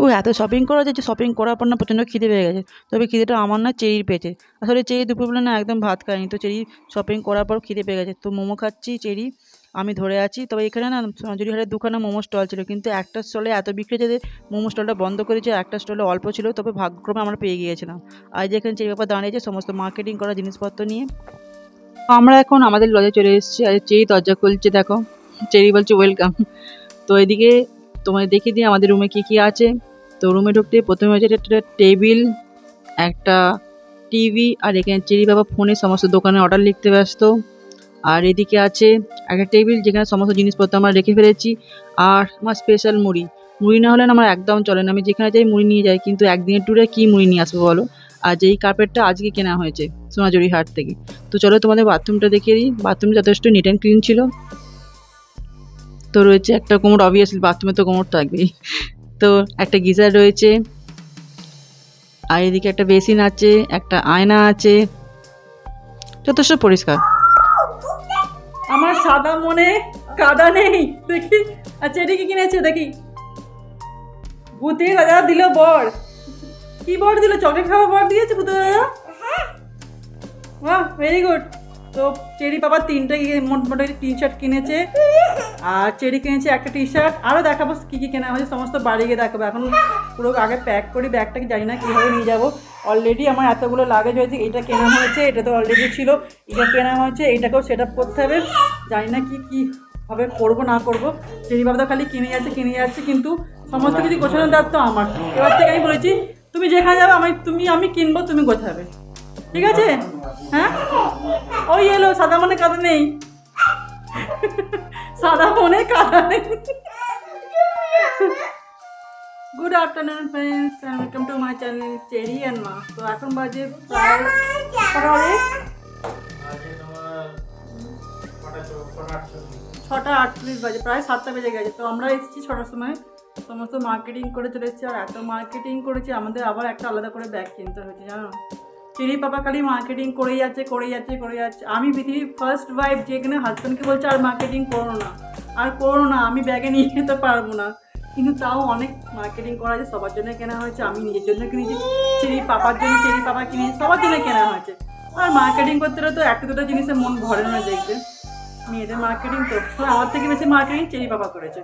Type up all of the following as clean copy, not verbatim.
ও এত শপিং করা যায় যে শপিং করার পর না প্রচণ্ড খিদে পেয়ে গেছে। তবে খিদেটা আমার না চেরির পেয়েছে। আসলে চেরি দুপুরবেলা না একদম ভাত খায়নি, তো চেরি শপিং করার পর খিদে পেয়ে গেছে, তো মোমো খাচ্ছি। চেরি আমি ধরে আছি। তবে এখানে না সোনাঝুরি হাটের দোকানে মোমো স্টল ছিল, কিন্তু একটা স্টলে এত বিক্রি হয়েছে যে মোমো স্টলটা বন্ধ করেছে, একটা স্টলে অল্প ছিল, তবে ভাগ্যক্রমে আমরা পেয়ে গিয়েছিলাম। আর যেখানে চেরি বাবা দাঁড়িয়েছে সমস্ত মার্কেটিং করা জিনিসপত্র নিয়ে। তো আমরা এখন আমাদের লজে চলে এসেছি, আর চেরি দরজা খুলছে, দেখো চেরি বলছে ওয়েলকাম। তো এদিকে তোমাদের দেখিয়ে দিই আমাদের রুমে কি কি আছে। তো রুমে ঢুকতে প্রথমে হচ্ছে একটা টেবিল, একটা টিভি, আর এখানে চেরি বাবা ফোনে সমস্ত দোকানের অর্ডার লিখতে ব্যস্ত। আর এদিকে আছে একটা টেবিল যেখানে সমস্ত জিনিসপত্র আমরা রেখে ফেলেছি। আর আমার স্পেশাল মুড়ি, মুড়ি না হলে না আমার একদম চলে না, আমি যেখানে যাই মুড়ি নিয়ে যাই, কিন্তু একদিনের ট্যুরে কি মুড়ি নিয়ে আসবো বলো। আর যেই কার্পেটটা আজকে কেনা হয়েছে সোনাঝুরি হাট থেকে। তো চলো তোমাদের বাথরুমটা দেখিয়ে দিই। বাথরুম যথেষ্ট নিট অ্যান্ড ক্লিন ছিল। তো রয়েছে একটা কোমর, অবভিয়াসলি বাথরুমে তো কোমর থাকবেই। তো একটা গিজার রয়েছে, আর এদিকে একটা বেসিন আছে, একটা আয়না আছে, যথেষ্ট পরিষ্কার। আমার সাদা মনে কাদা নেই দেখি। আচ্ছা এটা কি কিনেছে দেখি। ভূতের রাজা দিল বর। কি বর দিল? চকলেট খাওয়া বর দিয়েছে ভূতের রাজা। বাহ, ভেরি গুড। তো চেরি বাবা তিনটে মোটামুটি টি শার্ট কিনেছে, আর চেরি কিনেছে একটা টি শার্ট। আরও দেখাবো কী কী কেনা হয়েছে, সমস্ত বাড়ি গিয়ে দেখাবো। এখন পুরো আগে প্যাক করি ব্যাগটাকে, জানি না কীভাবে নিয়ে যাবো। অলরেডি আমার এতগুলো লাগেজ হয়েছে। এটা কেনা হয়েছে, এটা তো অলরেডি ছিল, এটা কেনা হয়েছে, এটাকেও সেট আপ করতে হবে। জানি না কীভাবে করবো না করবো। চেরি বাবা তো খালি কিনে যাচ্ছে, কিন্তু সমস্ত কিছু গোছানোর দায়িত্ব আমার। এবার থেকে আমি বলেছি তুমি যেখানে যাবে আমি কিনবো, তুমি গোছাবে, ঠিক আছে? হ্যাঁ, ওই এলো সাদা মনে কাদা নেই। সাদা মনে কাদা নেই। Good afternoon friends, welcome to my channel cherry and মা। তো এখন বাজে প্রায় 6:38 বাজে, প্রায় 7টা বেজে গেছে। তো আমরা এসেছি 6টার সময়, সমস্ত মার্কেটিং করে চলে এসেছি। আর এত মার্কেটিং করেছি, আমাদের আবার একটা আলাদা করে ব্যাগ কিনতে হয়েছে, জানো। চেরি পাপা খালি মার্কেটিং করেই যাচ্ছে। আমি পৃথিবীর ফার্স্ট ওয়াইফ যেখানে হাজব্যান্ডকে বলছে আর মার্কেটিং করো না, আমি ব্যাগে নিয়ে যেতে পারবো না। কিন্তু তাও অনেক মার্কেটিং করা আছে, সবার জন্য কেনা হয়েছে, আমি নিজের জন্য কিনেছি, চেরি পাপার জন্য চেরি পাপা কিনেছি, সবার জন্য কেনা হয়েছে। আর মার্কেটিং করতে হলে তো একটা দুটো জিনিসের মন ভরে না দেখবে। মেয়েদের মার্কেটিং তো আমার থেকে বেশি মার্কেটিং চেরি পাপা করেছে।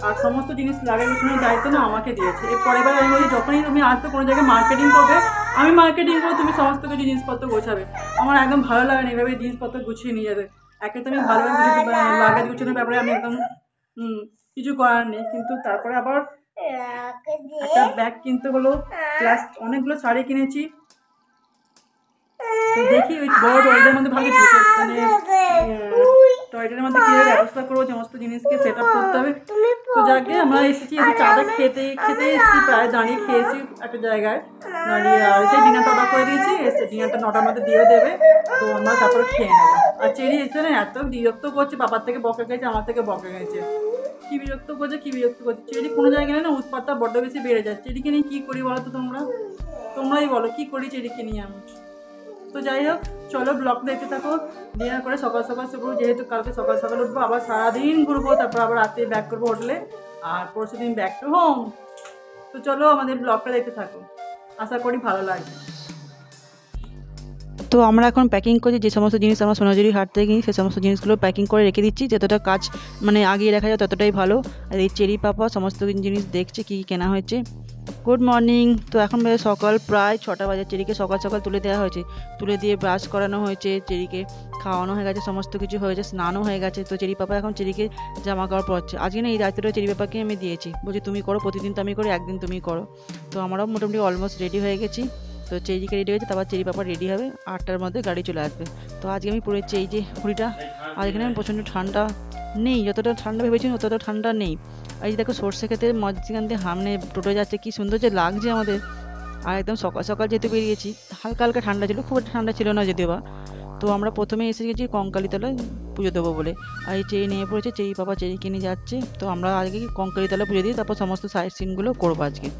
আর সমস্ত জিনিস লাগে গোছানোর দায়িত্ব না আমাকে দিয়েছে। এর পরের বার আমি বলি যখনই তুমি আসবে কোনো জায়গায় মার্কেটিং করবে, আমি মার্কেটিং করে তুমি সমস্ত কিছু জিনিসপত্র গোছাবে। আমার একদম ভালো লাগে না এভাবে জিনিসপত্র গুছিয়ে নিয়ে যাবে। একে তো আমি ভালোভাবে গুছিয়ে লাগেজ গুছানোর ব্যাপারে আমি একদম কিছু করার নেই। কিন্তু তারপরে আবার একটা ব্যাগ কিনতে হলো, প্লাস অনেকগুলো শাড়ি কিনেছি। তো দেখি ওই বড় টয়লেটের মধ্যে ভালো মানে টয়লেটের মধ্যে কীভাবে ব্যবস্থা করবো, সমস্ত জিনিসকে সেট আপ করতে হবে। তো যাকে আমরা এসেছি চাটা খেতে এসেছি, প্রায় দাঁড়িয়ে খেয়েছি একটা জায়গায় দাঁড়িয়ে। আর সেই ডিনারটা অর্ডার করে দিয়েছি, এসে ডিনারটা 9টার মধ্যে দিয়ে দেবে। তো আমরা তারপরে খেয়ে নেবো। আর চেরি এসে না এত বিরক্ত করছে, বাবার থেকে বকে গেছে, আমার থেকে বকে গেছে। কি বিরক্ত করছে চেরি কোনো জায়গায় না উৎপাতটা বড্ড বেশি বেড়ে যাচ্ছে। চেরিকে নিয়ে কী করি বলো তো তোমরাই বলো কী করি চেরিকে নিয়ে আমি। তো যাই হোক, চলো ব্লগ দেখতে থাকো। ডিনার করে সকাল শুরু, যেহেতু কালকে সকাল উঠবো, আবার সারাদিন ঘুরবো, তারপর আবার রাতে ব্যাক করবো হোটেলে, আর পরশু দিন ব্যাক টু হোম। তো চলো আমাদের ব্লগটা দেখতে থাকো, আশা করি ভালো লাগবে। তো আমরা এখন প্যাকিং করছি, যে সমস্ত জিনিস আমরা সোনাঝুরি হাট থেকে কিনি সে সমস্ত জিনিসগুলো প্যাকিং করে রেখে দিচ্ছি। যতটা কাজ মানে আগিয়ে রাখা যায় ততটাই ভালো। আর এই চেরি পাপা সমস্ত জিনিস দেখছে কী কেনা হয়েছে। Good morning. তো এখন বাজে সকাল প্রায় 6টা বাজে। চেরিকে সকাল তুলে দেওয়া হয়েছে, তুলে দিয়ে ব্রাশ করানো হয়েছে, চেরিকে খাওয়ানো হয়ে গেছে, সমস্ত কিছু হয়েছে, স্নানও হয়ে গেছে। তো চেরি পাপা এখন চেরিকে জামা কাপড় পরছে। আজকে না এই দায়িত্বটা চেরি পাপাকে আমি দিয়েছি, বলছি তুমি করো, প্রতিদিন তো আমি করি, একদিন তুমি করো। তো আমরাও মোটামুটি অলমোস্ট রেডি হয়ে গেছি। তো চেরিকে রেডি হয়েছে, তারপর চেরি পাপা রেডি হবে, 8টার মধ্যে গাড়ি চলে আসবে। তো আজকে আমি পরেছি এই যে হুডিটা। আর এখানে প্রচণ্ড ঠান্ডা নেই, যতটা ঠান্ডা ভেবেছিলাম ততটা ঠান্ডা নেই। আর এই দেখো সর্ষে ক্ষেতের মাঝখান দিয়ে হামনে টোটো যাচ্ছে, কি সুন্দর যে লাগছে আমাদের। আর একদম সকাল যেহেতু বেরিয়েছি, হালকা ঠান্ডা ছিল, খুব একটা ঠান্ডা ছিল না যদিও বা। তো আমরা প্রথমে এসে গেছি কঙ্কালীতলায় পুজো দেবো বলে। আর এই চেরি নিয়ে পড়েছে, চেরি পাপা চেরিকে নিয়ে যাচ্ছে। তো আমরা আগে কঙ্কালীতলা পুজো দিই, তারপর সমস্ত সাইড সিনগুলো করবো আজকে।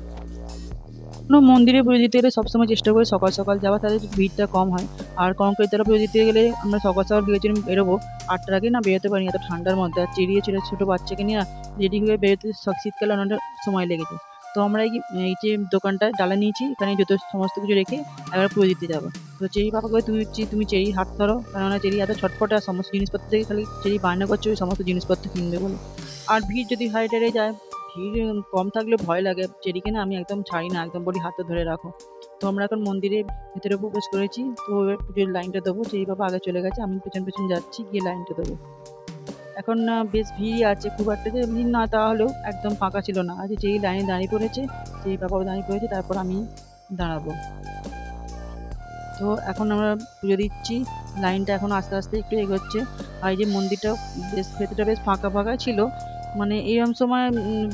কোনো মন্দিরে পুজো দিতে গেলে সবসময় চেষ্টা করি সকাল যাওয়া, তাহলে ভিড়টা কম হয়। আর কঙ্কালীতলা পুজো দিতে গেলে আমরা সকাল ভেবেছিলাম বেরোবো, 8টার আগে না বেরোতে পারিনি এত ঠান্ডার মধ্যে। আর চেরিয়ে ছোটো বাচ্চাকে নিয়ে রেডি হয়ে বেরোতে শীতকালে অনেকটা সময় লেগেছে। তো আমরা এই যে দোকানটা ডালা নিয়েছি, এখানে যত সমস্ত কিছু রেখে একবার পুজো দিতে যাবো। তো চেরি পাপাকে তুমি চেরির হাত ধরো, কেননা চেরি এত ছটপটে আর সমস্ত জিনিসপত্র থেকে খালি চেরি বায়না করছে ওই সমস্ত জিনিসপত্র কিনবে বলে। আর ভিড় যদি হাই টেরে যায়, ভিড় কম থাকলে ভয় লাগে চেরিকে, না আমি একদম ছাড়ি না, একদম বলি হাতে ধরে রাখো। তো আমরা এখন মন্দিরের ভেতরে প্রবেশ করেছি, তো এবার পুজোর লাইনটা দেবো। চেরি বাবা আগে চলে গেছে, আমি পেছন পেছন যাচ্ছি গিয়ে লাইনটা দেবো। এখন না বেশ ভিড়ই আছে, খুব একটা যে ভিড় না তাহলেও একদম ফাঁকা ছিল না। আজ যেই লাইনে দাঁড়িয়ে পড়েছে, যেই বাবাও দাঁড়িয়ে পড়েছে, তারপর আমি দাঁড়াবো। তো এখন আমরা পুজো দিচ্ছি, লাইনটা এখন আস্তে আস্তে একটু এগোচ্ছে। আর এই যে মন্দিরটা বেশ ভেতরটা বেশ ফাঁকা ফাঁকা ছিল, মানে এইরকম সময়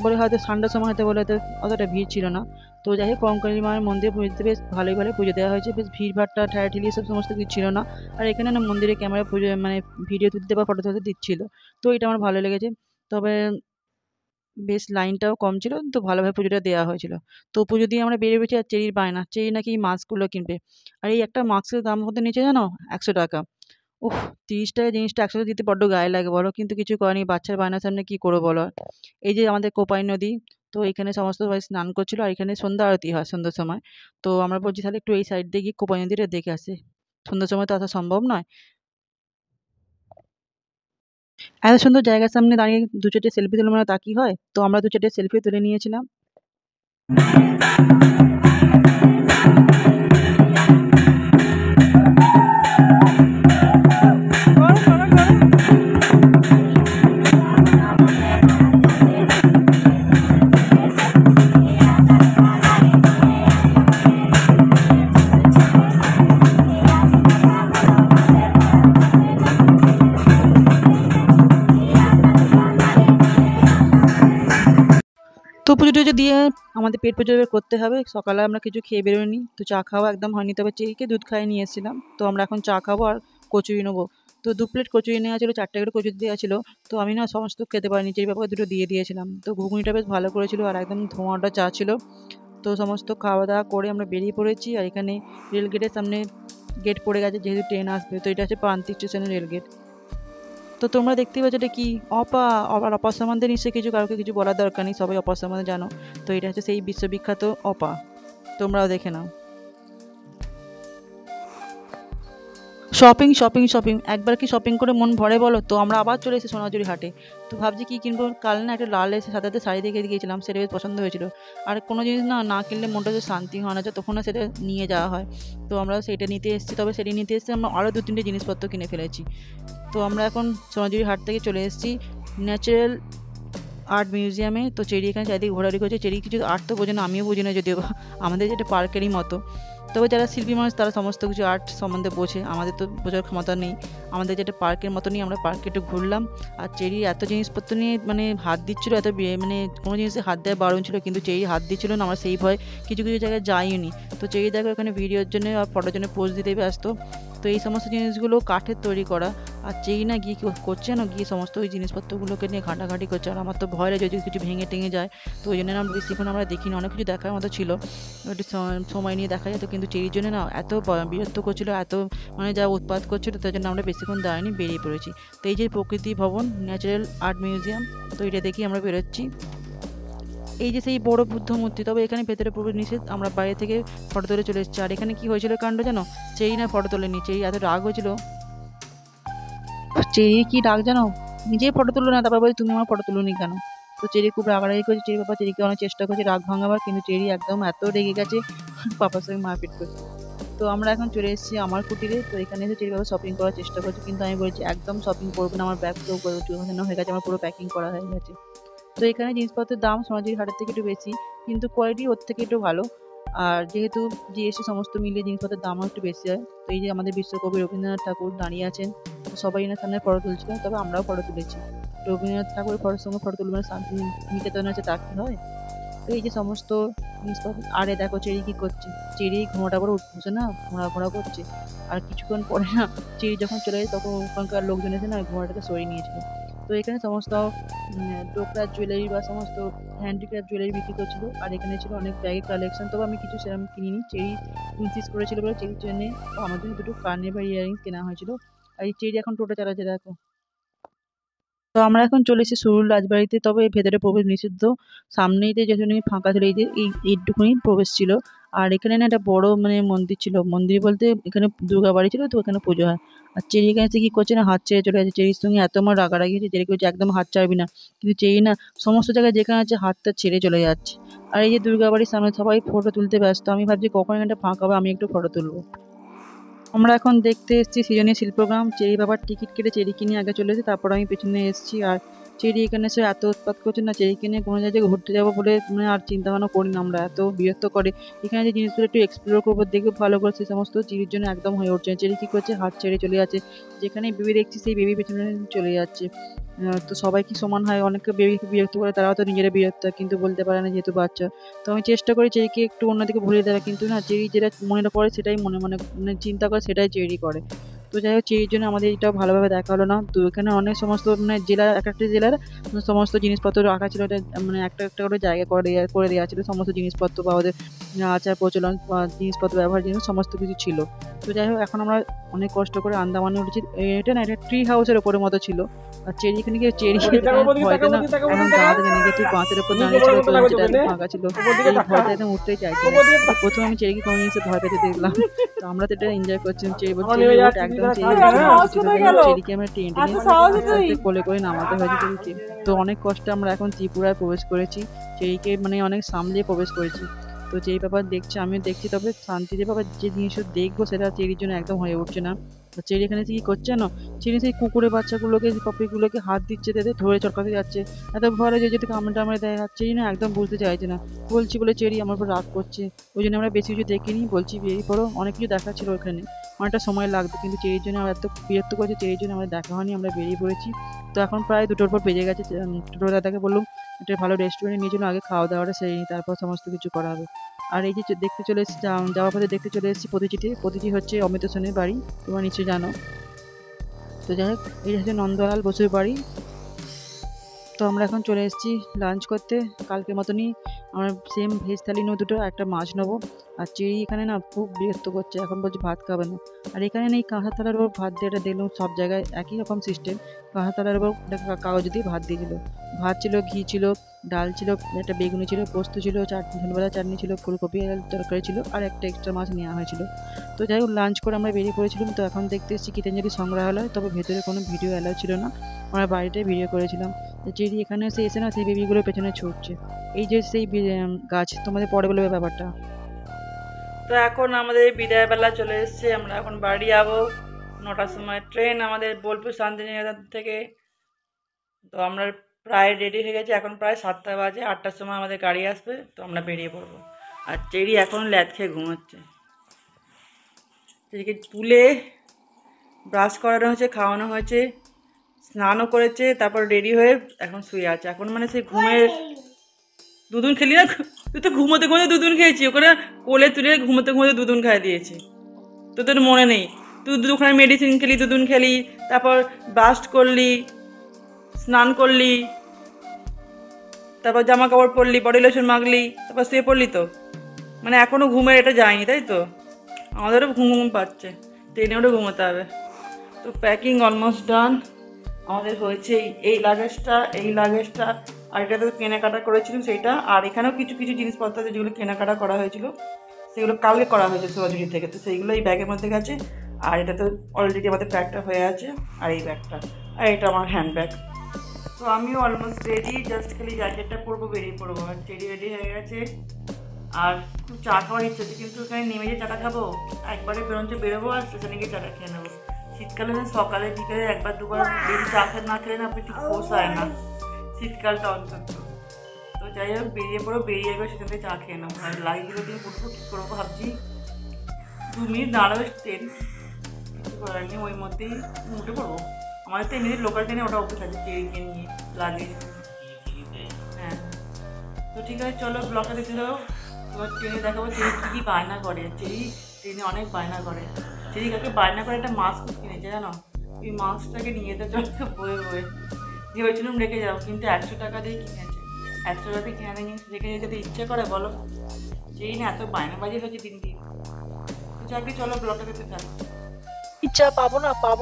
বলে হয়তো ঠান্ডার সময় হয়তো বলে হয়তো অতটা ভিড় ছিল না। তো যাই হোক কঙ্কালী মায়ের মন্দিরে পুজোতে বেশ ভালোই ভালো পুজো দেওয়া হয়েছে, বেশ ভিড়ভাট্টা ঠেলাঠেলি সব সমস্ত কিছু ছিল না। আর এখানে না মন্দিরে ক্যামেরা পুজো মানে ভিডিও তুলতে বা ফটো তুলতে দিচ্ছিল, তো এটা আমার ভালো লেগেছে। তবে বেশ লাইনটাও কম ছিল, তো ভালোভাবে পুজোটা দেওয়া হয়েছিল। তো পুজো দিয়ে আমরা বেরিয়ে পড়েছি, আর চেরির বায়না, চেরি নাকি এই মাস্কগুলো কিনবে। আর এই একটা মাস্কের দাম কত নিচে জানো? 100 টাকা। উফ, 30 টাকা জিনিসটা 100 দিতে বড্ড গায়ে লাগে বলো, কিন্তু কিছু করেনি, বাচ্চার বায়নার সামনে কি করবো বলো আর। এই যে আমাদের কোপাই নদী, তো এখানে সমস্ত সবাই স্নান করছিল, আর এখানে সন্ধ্যা আরতি হয় সন্ধ্যার সময়। তো আমরা বলছি তাহলে একটু এই সাইড দিয়ে গিয়ে কোপাই নদীটা দেখে আসি, সন্ধ্যার সময় তো আসা সম্ভব নয়। এত সুন্দর জায়গার সামনে দাঁড়িয়ে দু চারটে সেলফি তুলবো না তা কি হয়? তো আমরা দু চারটে সেলফি তুলে নিয়েছিলাম। তো পুজো টুজো দিয়ে আমাদের পেট পুজো এবার করতে হবে। সকালে আমরা কিছু খেয়ে বেরোয়নি, তো চা খাওয়া একদম হয়নি, তবে চেরিকে দুধ খাইয়ে নিয়ে এসেছিলাম। তো আমরা এখন চা খাবো আর কচুরি নেবো। তো 2 প্লেট কচুরি নেওয়া ছিল, 4টে করে কচুরি দেওয়া ছিল। তো আমি না সমস্ত খেতে পারিনি, চেরি বাবাকে দুটো দিয়ে দিয়েছিলাম। তো ঘুগনিটা বেশ ভালো করেছিল আর একদম ধোঁয়াটা চা ছিল। তো সমস্ত খাওয়া দাওয়া করে আমরা বেরিয়ে পড়েছি, আর এখানে রেল গেটের সামনে গেট পড়ে গেছে, যেহেতু ট্রেন আসবে। তো এটা হচ্ছে প্রান্তিক স্টেশনের রেল গেট। তো তোমরা দেখতেই পাচ্ছ এটা কি? অপা। আবার অপার সম্বন্ধে নিশ্চয়ই কাউকে কিছু বলার দরকার নেই, সবাই অপার সম্বন্ধে জানো। তো এটা হচ্ছে সেই বিশ্ববিখ্যাত অপা, তোমরাও দেখে নাও। শপিং শপিং শপিং, একবার কি শপিং করে মন ভরে বলো? তো আমরা আবার চলে এসেছি সোনাঝুরি হাটে। তো ভাবছি কি কিনবো, কাল না একটা লাল এসে সাথে সাথে শাড়ি দেখে গিয়েছিলাম, সেটা বেশ পছন্দ হয়েছিল। আর কোনো জিনিস না না কিনলে মনটা যে শান্তি হয় না, তখন না সেটা নিয়ে যাওয়া হয়। তো আমরা সেটা নিতে এসেছি, তবে সেটা নিতে এসেছি আমরা আরও 2-3টে জিনিসপত্র কিনে ফেলেছি। তো আমরা এখন সোনাঝুরি হাট থেকে চলে এসেছি ন্যাচারাল আর্ট মিউজিয়ামে। তো চেরি এখানে চারিদিকে ঘোরাঘুরি করছে, চেরি কিছু আর্ট তো বোঝে না, আমিও বুঝি না যদিও বা, আমাদের যেটা পার্কেরই মতো। তবে যারা শিল্পী মানুষ তারা সমস্ত কিছু আর্ট সম্বন্ধে বোঝে, আমাদের তো বোঝার ক্ষমতা নেই। আমাদের যেটা পার্কের মতো নিয়ে আমরা পার্কে একটু ঘুরলাম। আর চেরি এত জিনিসপত্র নিয়ে মানে হাত দিচ্ছিলো, মানে কোনো জিনিসে হাত দেওয়া বারণ ছিল, কিন্তু চেরি হাত দিচ্ছিল না, আমরা সেই ভয় কিছু কিছু জায়গায় যাইনি। তো চেরি দেখো এখানে ভিডিওর জন্য আর ফটোর জন্য পোজ দিতে ব্যস্ত। তো এই সমস্ত জিনিসগুলো কাঠের তৈরি করা, আর চেই না গিয়ে করছে না, গিয়ে সমস্ত ওই জিনিসপত্রগুলোকে নিয়ে ঘাঁটাঘাঁটি করছে। আর আমার তো ভয় লাগে যদি কিছু ভেঙে টেঙে যায়, তো ওই জন্য আমরা বেশিক্ষণ আমরা দেখিনি, অনেক কিছু দেখার মতো ছিল, একটু সময় নিয়ে দেখা যেত, কিন্তু চেরির জন্য না এত বিরক্ত করছিল, এত মানে যা উৎপাত করছিল, তার জন্য আমরা বেশিক্ষণ দাঁড়াইনি, বেরিয়ে পড়েছি। তো এই যে প্রকৃতি ভবন ন্যাচারাল আর্ট মিউজিয়াম, তো এটা দেখি আমরা বেরোচ্ছি। এই যে সেই বড় বুদ্ধ মূর্তি, তবে এখানে ভেতরে প্রবেশ নিষেধ, আমরা বাইরে থেকে ফটো তুলে চলে এসেছি। আর এখানে কি হয়েছিল কাণ্ড জানো? চেই না ফটো তোলেনি, চেই এত রাগ হয়েছিল, চেরি কি রাগ জানো, নিজেই ফটো তুলো না, তারপর বলছি তুমি আমার ফটো তুলোনি কেন? তো চেরি খুব রাগারাগি করেছে, চেরি পাপা চেরিকে অনেক চেষ্টা করছে রাগ ভাঙাবার, কিন্তু চেরি একদম এত রেগে গেছে, পাপার সঙ্গে মারপিট করছে। তো আমরা এখন চলে এসেছি আমার কুটিরে। তো এখানে এসে চেরি বাবা শপিং করার চেষ্টা করছে, কিন্তু আমি বলছি একদম শপিং করবো না, আমার ব্যাগ পুরো গোছানো হয়ে গেছে, আমার পুরো প্যাকিং করা হয়ে গেছে। তো এখানে জিনিসপত্রের দাম সোনাঝুরি হাটের থেকে একটু বেশি, কিন্তু কোয়ালিটি ওর থেকে একটু ভালো। আর যেহেতু জিএসটি সমস্ত মিলিয়ে জিনিসপত্রের দামও একটু বেশি হয়। তো এই যে আমাদের বিশ্বকবি রবীন্দ্রনাথ ঠাকুর দাঁড়িয়ে আছেন, তো সবাই এনার সামনে ফটো তুলছিল, তবে আমরাও ফটো তুলেছি। রবীন্দ্রনাথ ঠাকুরের ফটোর সঙ্গে ফটো তুলবে না, শান্তি নিকেতন আছে তা কি হয়? তো এই যে সমস্ত জিনিসপত্র, আরে দেখো চেরি কি করছে, চেরি ঘোড়াটা করে উঠছে না, ঘোড়া করছে। আর কিছুক্ষণ পরে না চেরি যখন চলে যায়, তখন ওখানকার লোকজন এসে না ঘোড়াটাকে সরিয়ে নিয়েছিল। তো এখানে সমস্ত ডোকরার জুয়েলারি বা সমস্ত হ্যান্ডিক্রাফট জুয়েলারি বিক্রি করছিল, আর এখানে ছিল অনেক ব্যাগের কালেকশন, তবে আমি কিছু সেরকম কিনিনি, চেরি ইনসিস্ট করেছিল বলে চেরির জন্য আমার জন্য দুটো কানের বা ইয়ারিংস কেনা হয়েছিল। আর এই চেরি এখন টোটো চালাচ্ছে দেখো। তো আমরা এখন চলে এসেছি সুরুল রাজবাড়িতে, তবে ভেতরে প্রবেশ নিষিদ্ধ। সামনেই যে যেখানে ফাঁকা ছিল, এই যে এইটুকুনি প্রবেশ ছিল। আর এখানে না একটা বড় মন্দির ছিল, মন্দির বলতে এখানে দুর্গা বাড়ি ছিল, তো এখানে পুজো হয়। আর চেরি এখানে এসে কি করছে না, হাত ছেড়ে চলে যাচ্ছে। চেরির সঙ্গে এত আমার রাগারাগি হয়েছে, চেরি করছে একদম হাত ছাড়বি না, কিন্তু চেরি না সমস্ত জায়গায় যেখানে আছে হাতটা ছেড়ে চলে যাচ্ছে। আর এই যে দুর্গা বাড়ির সামনে সবাই ফটো তুলতে ব্যস্ত, আমি ভাবছি কখন এখানটা ফাঁকা হবে আমি একটু ফটো তুলবো। আমরা এখন দেখতে এসেছি সৃজনী শিল্পগ্রাম। চেরি বাবার টিকিট কেটে চেরিকে নিয়ে আগে চলে এসেছি, তারপর আমি পেছনে এসেছি। আর চেরি এখানে এসে এত উৎপাত করছে না, চেরিকে নিয়ে কোনো জায়গায় ঘুরতে যাবো বলে আর চিন্তা ভাবনা করি না আমরা, এত বিরক্ত করে। এখানে যে জিনিসগুলো একটু এক্সপ্লোর করবো, দেখবো ভালো করে, সেই সমস্ত চেরির জন্য একদম হয়ে উঠছে না। চেরি কী করছে, হাত ছেড়ে চলে যাচ্ছে, যেখানে বেবি দেখছি সেই বেবি পেছনে চলে যাচ্ছে। তো সবাই কি সমান হয়? অনেকে বেবিকে বিরক্ত করে, তারাও তো নিজেরা বিরক্ত হয়, কিন্তু বলতে পারে না যেহেতু বাচ্চা। তো আমি চেষ্টা করি চেরিকে একটু অন্যদিকে ভুলিয়ে দেওয়ার, কিন্তু না, চেরি যেটা মনে করে সেটাই মনে চিন্তা করে সেটাই চেরি করে। তো যাই হোক, চেরির জন্য আমাদের এটাও ভালোভাবে দেখা হলো না। তো এখানে অনেক সমস্ত জেলার এক একটা জেলার সমস্ত জিনিসপত্র রাখা ছিল, এটা একটা একটা করে জায়গা করে দেওয়া ছিল, সমস্ত জিনিসপত্র বা ওদের আচার প্রচলন বা জিনিসপত্র ব্যবহার জিনিস সমস্ত কিছু ছিল। তো যাই হোক, এখন আমরা অনেক কষ্ট করে আন্দামানে উঠেছি। এটা না, এটা ট্রি হাউসের ওপরের মতো ছিল। আর চেরি এখানে গিয়ে চেরি ভয়তে না এখন দাঁড়াতে জানি গেছে, বাঁশের ওপর দাঁড়িয়ে ছিল, তো যেটা একদম ফাঁকা ছিল, এই ভয়তে একদম উঠতেই চাইছে না। প্রথমে আমি চেরিকে কোনো জিনিসে ভয় পেতে দেখলাম, তো আমরা তো এটা এনজয় করছিলাম। চেরি বলছে একদম চেরিকে আমরা টেনে টেনে কোলে করে নামাতে হয়েছে চেরিকে। তো অনেক কষ্টে আমরা এখন ত্রিপুরায় প্রবেশ করেছি, চেরিকে অনেক সামলিয়ে প্রবেশ করেছি। তো চেরি বাবা দেখছে, আমিও দেখছি, তবে শান্তিতে বাবা যে জিনিসটা দেখবো সেটা চেরির জন্য একদম হয়ে উঠছে না। চেরি এখানে কি করছে না, চেরি সেই কুকুরের বাচ্চাগুলোকে পাপিগুলোকে হাত দিচ্ছে, তাদের ধরে চটকাতে যাচ্ছে, এত ভয় যে যদি কামড়ে দেয়। আর চেরি না একদম বুঝতে চাইছে না, বলছি বলে চেরি আমার উপর রাগ করছে। ওই জন্য আমরা বেশি কিছু দেখিনি, বলছি বেরিয়ে পড়ো, অনেক কিছু দেখা ছিল ওখানে, অনেকটা সময় লাগবে, কিন্তু চেরির জন্য আমরা এত বিরক্ত করেছি, চেরির জন্য আমরা দেখা হয়নি, আমরা বেরিয়ে পড়েছি। তো এখন প্রায় 2টোর পর বেজে গেছে। ছোটো দাদাকে বললাম একটা ভালো রেস্টুরেন্টে নিয়ে চলো, আগে খাওয়া দাওয়াটা সেরে নিই, তারপর সমস্ত কিছু করা হবে। আর এই যে দেখতে চলে এসেছি, যাওয়ার পথে দেখতে চলে এসেছি প্রতিটি হচ্ছে অমিত সেনের বাড়ি, তোমরা নিশ্চয়ই জানো। তো যাই হোক, এই হচ্ছে নন্দলাল বসুর বাড়ি। তো আমরা এখন চলে এসেছি লাঞ্চ করতে, কালকের মতনই আমরা সেম ভেজ থালি নেবো দুটো, একটা মাছ নেবো। আর চেরি এখানে না খুব বিরক্ত করছে, এখন বলছে ভাত খাবে না। আর এখানে নেই কাঁচা থালার উপর ভাত দিয়ে, এটা দেখলাম সব জায়গায় একই রকম সিস্টেম, কাঁচা থালার উপর কাগজ দিয়ে ভাত দিয়েছিল। ভাত ছিল, ঘি ছিল, ডাল ছিল, একটা বেগুনি ছিল, পোস্ত ছিল, ধনেপাতা চাটনি ছিল, ফুলকপি তরকারি ছিল, আর একটা এক্সট্রা মাছ নেওয়া হয়েছিল। তো যাই হোক, লাঞ্চ করে আমরা বেরিয়ে পড়েছিলাম। তো এখন দেখতে এসেছি গীতাঞ্জলি সংগ্রহালয়, তবে ভেতরে কোনো ভিডিও অ্যালাউ ছিল না, আমরা বাড়িতে ভিডিও করেছিলাম। চেরি এখানে এসে না সেই বেবিগুলোর পেছনে ছুটছে, এই যে সেই গাছ, তোমাদের পরে বলবে ব্যাপারটা। তো এখন আমাদের বিদায়বেলা চলে এসছে, আমরা এখন বাড়ি যাবো। 9টার সময় ট্রেন আমাদের বোলপুর শান্তিনিকেতন থেকে। তো আমরা প্রায় রেডি হয়ে গেছি, এখন প্রায় 7টা বাজে, 8টার সময় আমাদের গাড়ি আসবে, তো আমরা বেরিয়ে পড়বো। আর চেরি এখন ল্যাদ খেয়ে ঘুমোচ্ছে। চেরিকে তুলে ব্রাশ করানো হয়েছে, খাওয়ানো হয়েছে, স্নানও করেছে, তারপর রেডি হয়ে এখন শুয়ে আছে। এখন সেই ঘুমের দুধুন খেলি না, তুই তো ঘুমোতে ঘুমোতে দুধুন খেয়েছি, ওখানে কোলে তুলে ঘুমোতে ঘুমোতে দুধুন খাইয়ে দিয়েছে, তো তোর মনে নেই? তুই ওখানে মেডিসিন খেলি, দুধুন খেলি, তারপর ব্রাশ করলি, স্নান করলি, তারপর জামা কাপড় পরলি, বডি লোশন মাখলি, তারপর শুয়ে পড়লি। তো এখনও ঘুমের এটা যায়নি, তাই তো? আমাদেরও ঘুম পাচ্ছে, ট্রেনে ওটা ঘুমোতে হবে। তো প্যাকিং অলমোস্ট ডান আমাদের হয়েছে। এই লাগেজটা আর এটা তো কেনাকাটা করেছিলাম সেইটা, আর এখানেও কিছু কিছু জিনিসপত্র আছে যেগুলো কেনাকাটা করা হয়েছিল, সেগুলো কালকে করা হয়েছে সোয়াজুরি থেকে, তো সেইগুলো এই ব্যাগের মধ্যে গেছে। আর এটা তো অলরেডি আমাদের প্যাকটা হয়ে আছে, আর এই ব্যাগটা, আর এটা আমার হ্যান্ড ব্যাগ। তো আমিও অলমোস্ট রেডি, জাস্ট খালি জ্যাকেটটা পরবো, বেরিয়ে পড়বো। আর চেরি রেডি হয়ে গেছে, আর খুব চা খাওয়ার ইচ্ছে আছে, কিন্তু এখানে নেমে যে চাটা খাবো, একবারে বেরোবো আর স্টেশনে গিয়ে চাটা খেয়ে নেবো। শীতকালে সকালে বিকালে একবার দুবার বেশি চা না খেলে না আপনি ঠিক পোষায় না, শীতকালটা অন্তত। তো যাই হোক, বেরিয়ে পড়ো, বেরিয়ে একবার সেখান থেকে চা খেয়ে নেবো। আর লাইটগুলো দিয়ে উঠবো, কী করবো ভাবছি, 2 মিনিট দাঁড়াবে ট্রেন, কিছু করার নেই, ওই মধ্যেই উঠে পড়বো। আমাদের তো এমনি লোকাল ট্রেনে ওটা অফিস আছে, চেরিকে নিয়ে লাগে। হ্যাঁ, তো ঠিক আছে, চলো ব্লগটা দেখতে যাও। এবার ট্রেনে দেখাবো চেরি কী কী বায়না করে। চেরি ট্রেনে অনেক বায়না করে। চেরি কাকে বায়না করে একটা মাস্ক কিনেছে, জানো? ওই মাস্কটাকে নিয়ে যেতে চলো বয়ে বয়ে ভেবেছিলাম রেখে যাও, কিন্তু 100 টাকা দিয়ে কিনেছে। 100 টাকা দিয়ে কিনে নিয়ে রেখে যেতে ইচ্ছে করে বলো? চেরি না এত বায়নাবাজি হচ্ছে দিন দিন। তো যাকে চলো ব্লগটা দেখতে থাকো। চা পাবো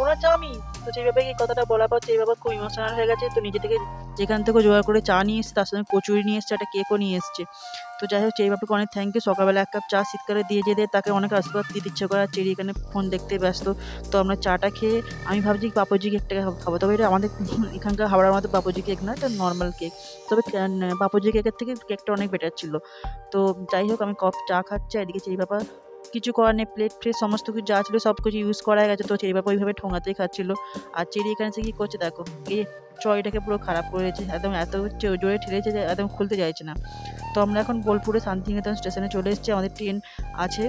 না চা আমি। তো যেভাবে এই কথাটা বলার পর যেভাবে খুব ইমোশনাল হয়ে গেছে, তো নিজে থেকে যেখান থেকে জোগাড় করে চা নিয়ে এসছে, তার সঙ্গে কচুরি নিয়ে এসছে, একটা কেকও নিয়ে এসছে। তো যাই হোক চেরি বাবাকে অনেক থ্যাংক ইউ, সকালবেলা এক কাপ চা শীতকালে দিয়ে যেতে তাকে অনেক আশীর্বাদ দিতে ইচ্ছে করে। আর চেরি এখানে ফোন দেখতে ব্যস্ত। তো আমরা চাটা খেয়ে আমি ভাবছি বাপুজি কেকটাকে খাবো, তবে এটা আমাদের এখানকার হাওড়ার মতো বাপুজি কেক না, এটা নর্মাল কেক। তবে বাপুজি কেকের থেকে কেকটা অনেক বেটার ছিল। তো যাই হোক আমি কাপ চা খাচ্ছি, আর এদিকে চেরি বাবা কিছু করার নেই, প্লেট ফ্লেট সমস্ত কিছু যা ছিল সব কিছু ইউজ করা গেছে। তো চেরি বাবা ওইভাবে ঠোঙাতেই খাচ্ছিল। আর চেরি এখানে এসে কি করছে দেখো, এই ট্রয়টাকে পুরো খারাপ করে দিয়েছে, একদম এত জোরে ঠেলেছে যে একদম খুলতে চাইছে না। তো আমরা এখন বোলপুরে শান্তিনিকেতন স্টেশনে চলে এসেছি, আমাদের ট্রেন আছে।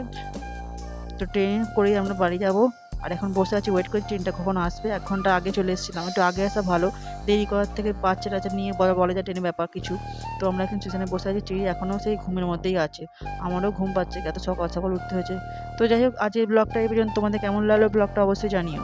তো ট্রেন করেই আমরা বাড়ি যাব। আর এখন বসে আছি, ওয়েট করছি ট্রেনটা কখন আসবে। 1 ঘন্টা আগে চলে এসেছিলাম, একটু আগে আসা ভালো, দেরি করার থেকে বাচ্চা টাচ্চা নিয়ে বলা যায় ট্রেনের ব্যাপার কিছু। তো আমরা এখন স্টেশনে বসে আছি, চেরি এখনও সেই ঘুমের মধ্যেই আছে। আমারও ঘুম পাচ্ছে, এত সকাল সকাল উঠতে হয়েছে। তো যাই হোক আজ এই ব্লগটা এই পর্যন্ত, তোমাদের কেমন লাগলো ব্লগটা অবশ্যই জানিও।